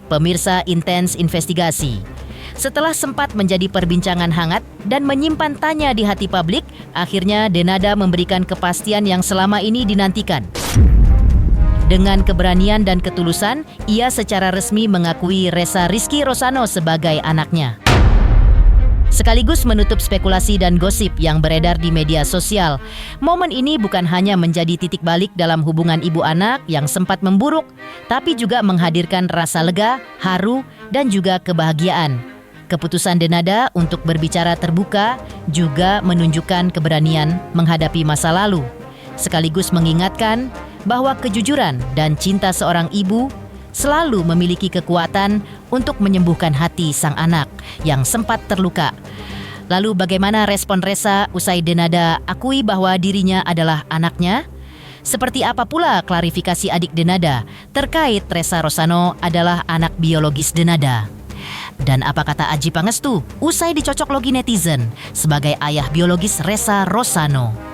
Pemirsa Intens Investigasi. Setelah sempat menjadi perbincangan hangat dan menyimpan tanya di hati publik, akhirnya Denada memberikan kepastian yang selama ini dinantikan. Dengan keberanian dan ketulusan, ia secara resmi mengakui Ressa Rizky Rosano sebagai anaknya. Sekaligus menutup spekulasi dan gosip yang beredar di media sosial. Momen ini bukan hanya menjadi titik balik dalam hubungan ibu anak yang sempat memburuk, tapi juga menghadirkan rasa lega, haru, dan juga kebahagiaan. Keputusan Denada untuk berbicara terbuka juga menunjukkan keberanian menghadapi masa lalu, sekaligus mengingatkan bahwa kejujuran dan cinta seorang ibu selalu memiliki kekuatan untuk menyembuhkan hati sang anak yang sempat terluka. Lalu bagaimana respon Ressa usai Denada akui bahwa dirinya adalah anaknya? Seperti apa pula klarifikasi adik Denada terkait Ressa Rosano adalah anak biologis Denada? Dan apa kata Adji Pangestu usai dicocok logi netizen sebagai ayah biologis Ressa Rosano?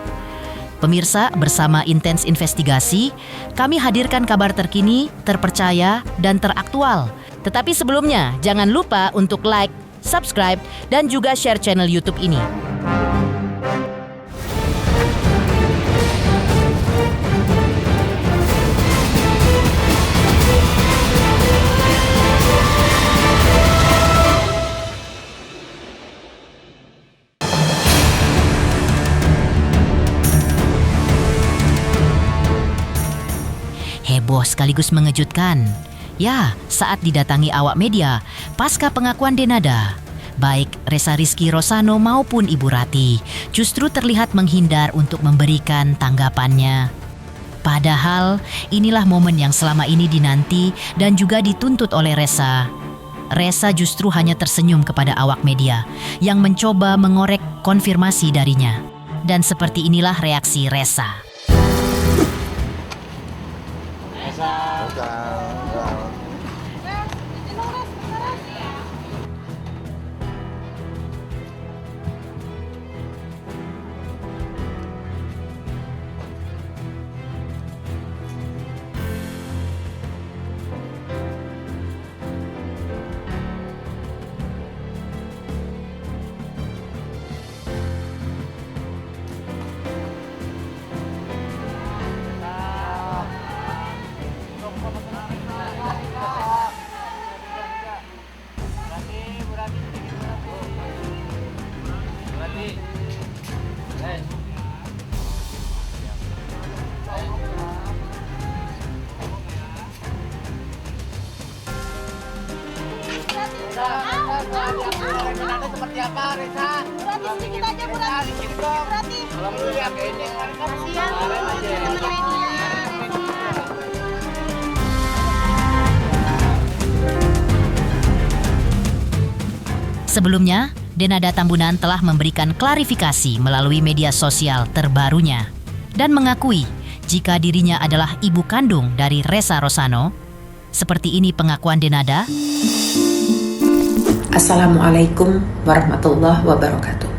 Pemirsa, bersama Intens Investigasi, kami hadirkan kabar terkini, terpercaya, dan teraktual. Tetapi sebelumnya, jangan lupa untuk like, subscribe, dan juga share channel YouTube ini. Heboh sekaligus mengejutkan. Ya, saat didatangi awak media, pasca pengakuan Denada, baik Ressa Rizky Rosano maupun Ibu Rati justru terlihat menghindar untuk memberikan tanggapannya. Padahal inilah momen yang selama ini dinanti dan juga dituntut oleh Ressa. Ressa justru hanya tersenyum kepada awak media yang mencoba mengorek konfirmasi darinya. Dan seperti inilah reaksi Ressa. Seperti apa, Ressa? Berarti sedikit aja, berarti. Berarti. Kalau melihat ini, Sebelumnya, Denada Tambunan telah memberikan klarifikasi melalui media sosial terbarunya dan mengakui jika dirinya adalah ibu kandung dari Ressa Rosano. Seperti ini pengakuan Denada. Assalamualaikum warahmatullahi wabarakatuh.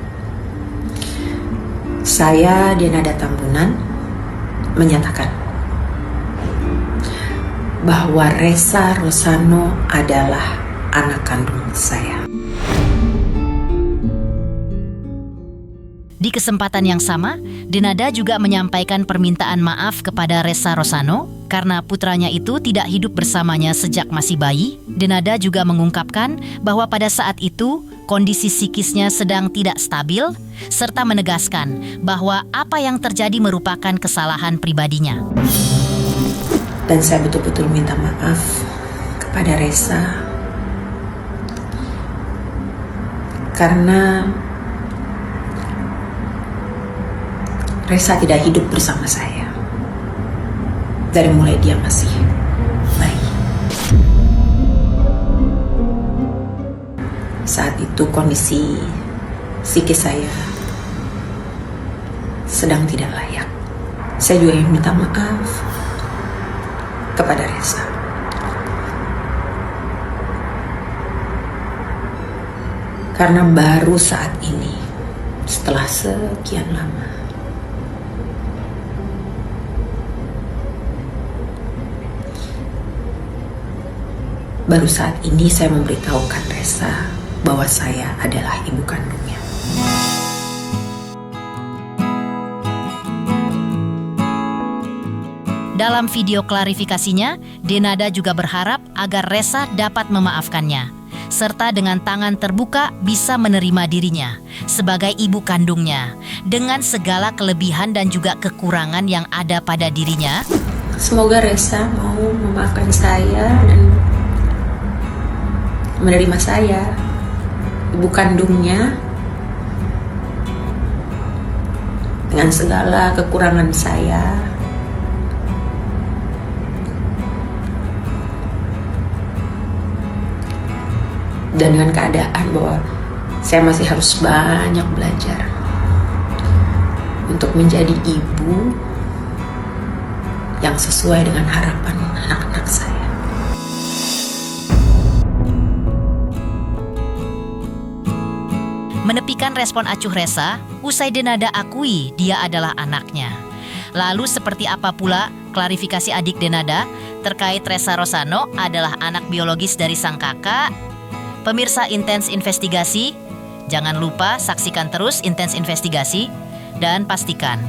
Saya Denada Tambunan menyatakan bahwa Ressa Rosano adalah anak kandung saya. Di kesempatan yang sama, Denada juga menyampaikan permintaan maaf kepada Ressa Rosano karena putranya itu tidak hidup bersamanya sejak masih bayi. Denada juga mengungkapkan bahwa pada saat itu kondisi psikisnya sedang tidak stabil, serta menegaskan bahwa apa yang terjadi merupakan kesalahan pribadinya. Dan saya betul-betul minta maaf kepada Ressa karena Ressa tidak hidup bersama saya dari mulai dia masih bayi. Saat itu kondisi psikis saya sedang tidak layak. Saya juga ingin minta maaf kepada Ressa. Karena baru saat ini, setelah sekian lama, baru saat ini saya memberitahukan Resa bahwa saya adalah ibu kandungnya. Dalam video klarifikasinya, Denada juga berharap agar Resa dapat memaafkannya, serta dengan tangan terbuka bisa menerima dirinya sebagai ibu kandungnya dengan segala kelebihan dan juga kekurangan yang ada pada dirinya. Semoga Resa mau memaafkan saya dan menerima saya, ibu kandungnya, dengan segala kekurangan saya. Dan dengan keadaan bahwa saya masih harus banyak belajar untuk menjadi ibu yang sesuai dengan harapan anak-anak saya. Menepikan respon acuh Resa, usai Denada akui dia adalah anaknya. Lalu seperti apa pula klarifikasi adik Denada terkait Resa Rosano adalah anak biologis dari sang kakak? Pemirsa Intens Investigasi, jangan lupa saksikan terus Intens Investigasi dan pastikan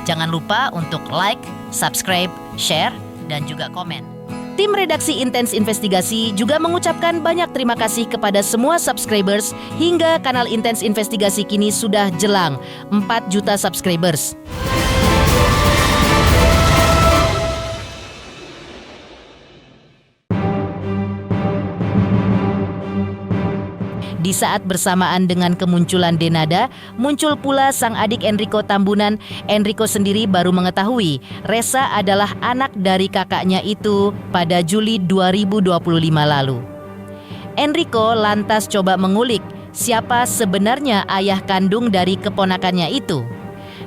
jangan lupa untuk like, subscribe, share, dan juga komen. Tim redaksi Intens Investigasi juga mengucapkan banyak terima kasih kepada semua subscribers hingga kanal Intens Investigasi kini sudah jelang 4 juta subscribers. Di saat bersamaan dengan kemunculan Denada, muncul pula sang adik Enrico Tambunan. Enrico sendiri baru mengetahui Resa adalah anak dari kakaknya itu pada Juli 2025 lalu. Enrico lantas coba mengulik siapa sebenarnya ayah kandung dari keponakannya itu.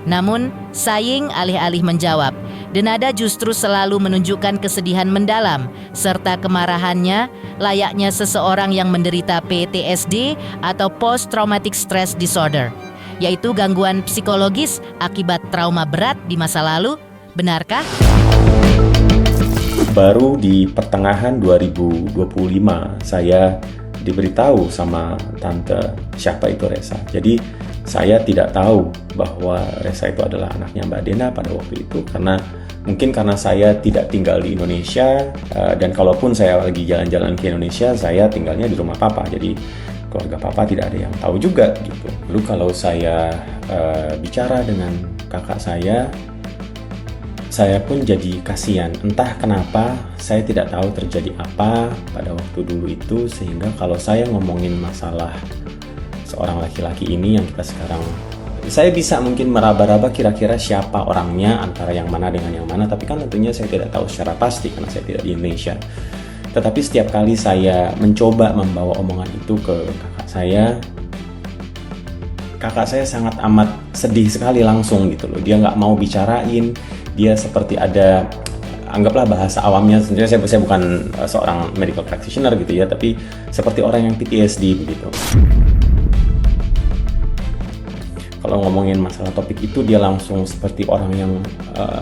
Namun, Saying alih-alih menjawab, Denada justru selalu menunjukkan kesedihan mendalam serta kemarahannya layaknya seseorang yang menderita PTSD atau Post Traumatic Stress Disorder, yaitu gangguan psikologis akibat trauma berat di masa lalu. Benarkah? Baru di pertengahan 2025 saya diberitahu sama tante siapa itu Resa. Jadi saya tidak tahu bahwa Resa itu adalah anaknya Mbak Dena pada waktu itu karena saya tidak tinggal di Indonesia, dan kalaupun saya lagi jalan-jalan ke Indonesia, saya tinggalnya di rumah papa. Jadi keluarga papa tidak ada yang tahu juga gitu. Lalu kalau saya bicara dengan kakak saya pun jadi kasihan. Entah kenapa saya tidak tahu terjadi apa pada waktu dulu itu, sehingga kalau saya ngomongin masalah seorang laki-laki ini yang kita sekarang, saya bisa mungkin meraba-raba kira-kira siapa orangnya antara yang mana dengan yang mana, tapi kan tentunya saya tidak tahu secara pasti karena saya tidak di Indonesia. Tetapi setiap kali saya mencoba membawa omongan itu ke kakak saya sangat amat sedih sekali langsung gitu loh. Dia nggak mau bicarain, dia seperti ada, anggaplah bahasa awamnya, sebenarnya saya bukan seorang medical practitioner gitu ya, tapi seperti orang yang PTSD begitu. Kalau ngomongin masalah topik itu, dia langsung seperti orang yang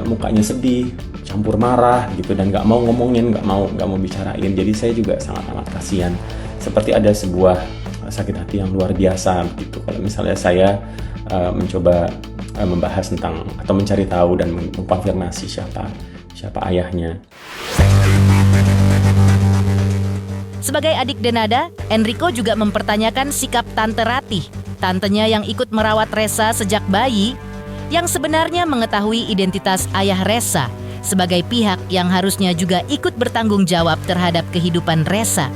mukanya sedih, campur marah gitu, dan nggak mau ngomongin, nggak mau bicarain. Jadi saya juga sangat amat kasihan, seperti ada sebuah sakit hati yang luar biasa gitu. Kalau misalnya saya mencoba membahas tentang atau mencari tahu dan mengkonfirmasi siapa ayahnya. Sebagai adik Denada, Enrico juga mempertanyakan sikap Tante Ratih, tantenya yang ikut merawat Resa sejak bayi, yang sebenarnya mengetahui identitas ayah Resa sebagai pihak yang harusnya juga ikut bertanggung jawab terhadap kehidupan Resa.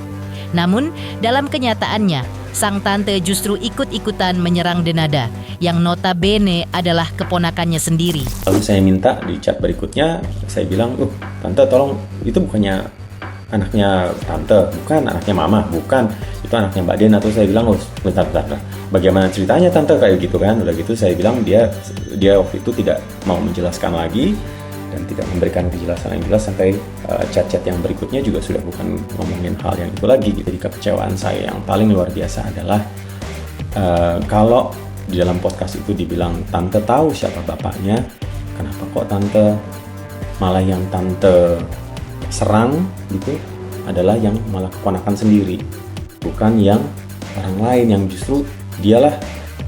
Namun, dalam kenyataannya, sang tante justru ikut-ikutan menyerang Denada, yang notabene adalah keponakannya sendiri. Lalu saya minta di chat berikutnya, saya bilang, tante tolong, itu bukannya anaknya tante, bukan anaknya mama, bukan, itu anaknya Mbak Dena. Terus saya bilang, bentar, bagaimana ceritanya tante, kayak gitu kan. Udah gitu saya bilang dia waktu itu tidak mau menjelaskan lagi dan tidak memberikan kejelasan yang jelas, sampai chat-chat yang berikutnya juga sudah bukan ngomongin hal yang itu lagi. Jadi kekecewaan saya yang paling luar biasa adalah kalau di dalam podcast itu dibilang tante tahu siapa bapaknya, kenapa kok tante malah yang tante serang gitu, adalah yang malah keponakan sendiri, bukan yang orang lain yang justru dialah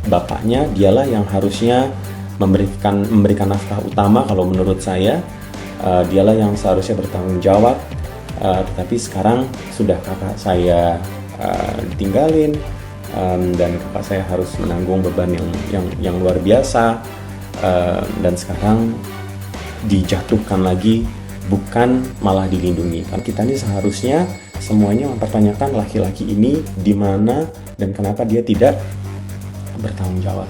bapaknya, dialah yang harusnya memberikan nafkah utama kalau menurut saya. Dialah yang seharusnya bertanggung jawab, tetapi sekarang sudah kakak saya ditinggalin, dan kakak saya harus menanggung beban yang luar biasa, dan sekarang dijatuhkan lagi, bukan malah dilindungi. Karena kita ini seharusnya semuanya mempertanyakan laki-laki ini di mana dan kenapa dia tidak bertanggung jawab.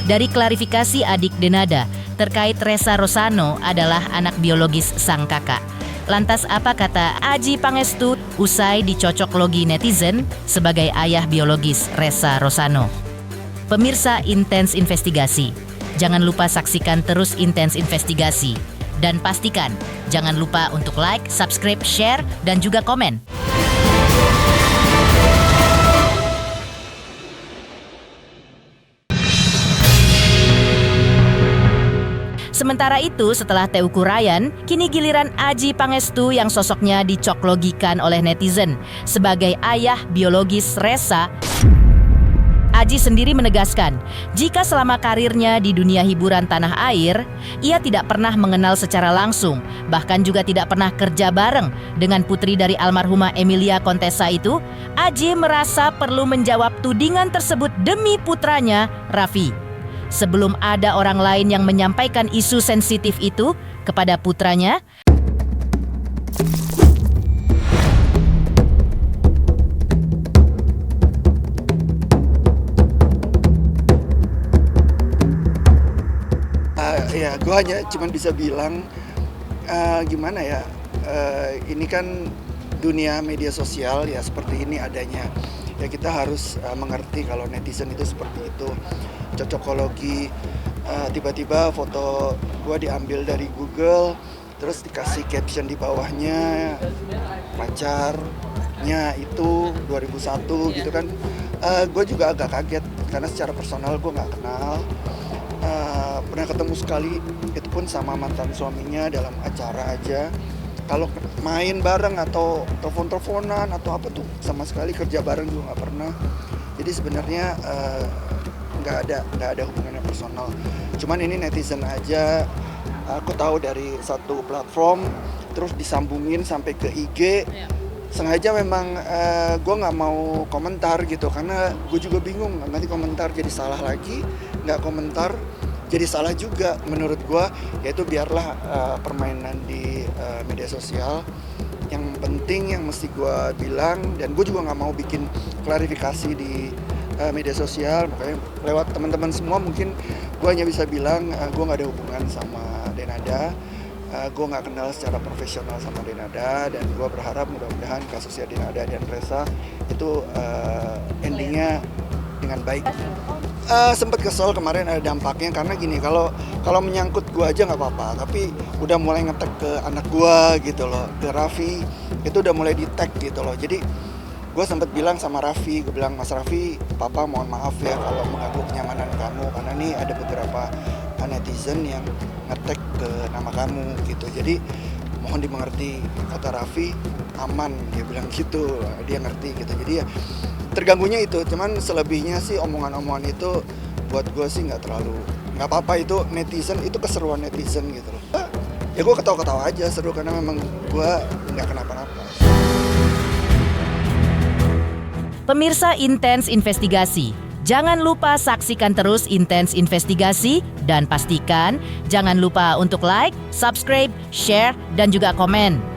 Dari klarifikasi adik Denada terkait Ressa Rosano adalah anak biologis sang kakak. Lantas apa kata Adji Pangestu usai dicocok logi netizen sebagai ayah biologis Ressa Rosano? Pemirsa Intens Investigasi, jangan lupa saksikan terus Intens Investigasi. Dan pastikan jangan lupa untuk like, subscribe, share, dan juga komen. Sementara itu, setelah Teuku Ryan, kini giliran Adji Pangestu yang sosoknya dicoklogikan oleh netizen sebagai ayah biologis Ressa. Adji sendiri menegaskan, jika selama karirnya di dunia hiburan tanah air, ia tidak pernah mengenal secara langsung, bahkan juga tidak pernah kerja bareng dengan putri dari almarhumah Emilia Contessa itu. Adji merasa perlu menjawab tudingan tersebut demi putranya, Raffi. Sebelum ada orang lain yang menyampaikan isu sensitif itu kepada putranya, ya gue hanya cuma bisa bilang gimana ya, ini kan dunia media sosial ya seperti ini adanya. Ya kita harus mengerti kalau netizen itu seperti itu. Cocokologi, tiba-tiba foto gue diambil dari Google, terus dikasih caption di bawahnya pacarnya itu 2001 gitu kan. Gue juga agak kaget karena secara personal gue nggak kenal. Pernah ketemu sekali, itu pun sama mantan suaminya dalam acara aja. Kalau main bareng atau telepon-teleponan atau apa tuh sama sekali, kerja bareng juga nggak pernah. Jadi sebenarnya nggak ada hubungannya personal. Cuman ini netizen aja. Aku tahu dari satu platform, terus disambungin sampai ke IG. Sengaja memang gue nggak mau komentar gitu, karena gue juga bingung nanti komentar jadi salah lagi, nggak komentar jadi salah juga menurut gue. Yaitu biarlah permainan di media sosial. Yang penting yang mesti gue bilang, dan gue juga nggak mau bikin klarifikasi di media sosial, makanya lewat teman-teman semua mungkin gue hanya bisa bilang gue nggak ada hubungan sama Denada, gue nggak kenal secara profesional sama Denada, dan gue berharap mudah-mudahan kasusnya Denada dan Ressa itu endingnya dengan baik. Sempet kesel kemarin ada dampaknya karena gini, kalau menyangkut gue aja nggak apa-apa, tapi udah mulai nge-tag ke anak gue gitu loh, ke Raffi itu udah mulai di-tag gitu loh. Jadi gue sempat bilang sama Raffi, gue bilang, Mas Raffi, Papa mohon maaf ya kalau mengganggu kenyamanan kamu, karena ini ada beberapa netizen yang nge-tag ke nama kamu gitu. Jadi mohon dimengerti, kata Raffi, aman, dia bilang gitu, dia ngerti gitu. Jadi ya terganggunya itu, cuman selebihnya sih omongan-omongan itu buat gue sih nggak apa-apa, itu netizen, itu keseruan netizen gitu loh. Ya gue ketawa-ketawa aja, seru karena memang gue nggak kenapa-napa. pemirsa Intens Investigasi, jangan lupa saksikan terus Intens Investigasi dan pastikan jangan lupa untuk like, subscribe, share, dan juga komen.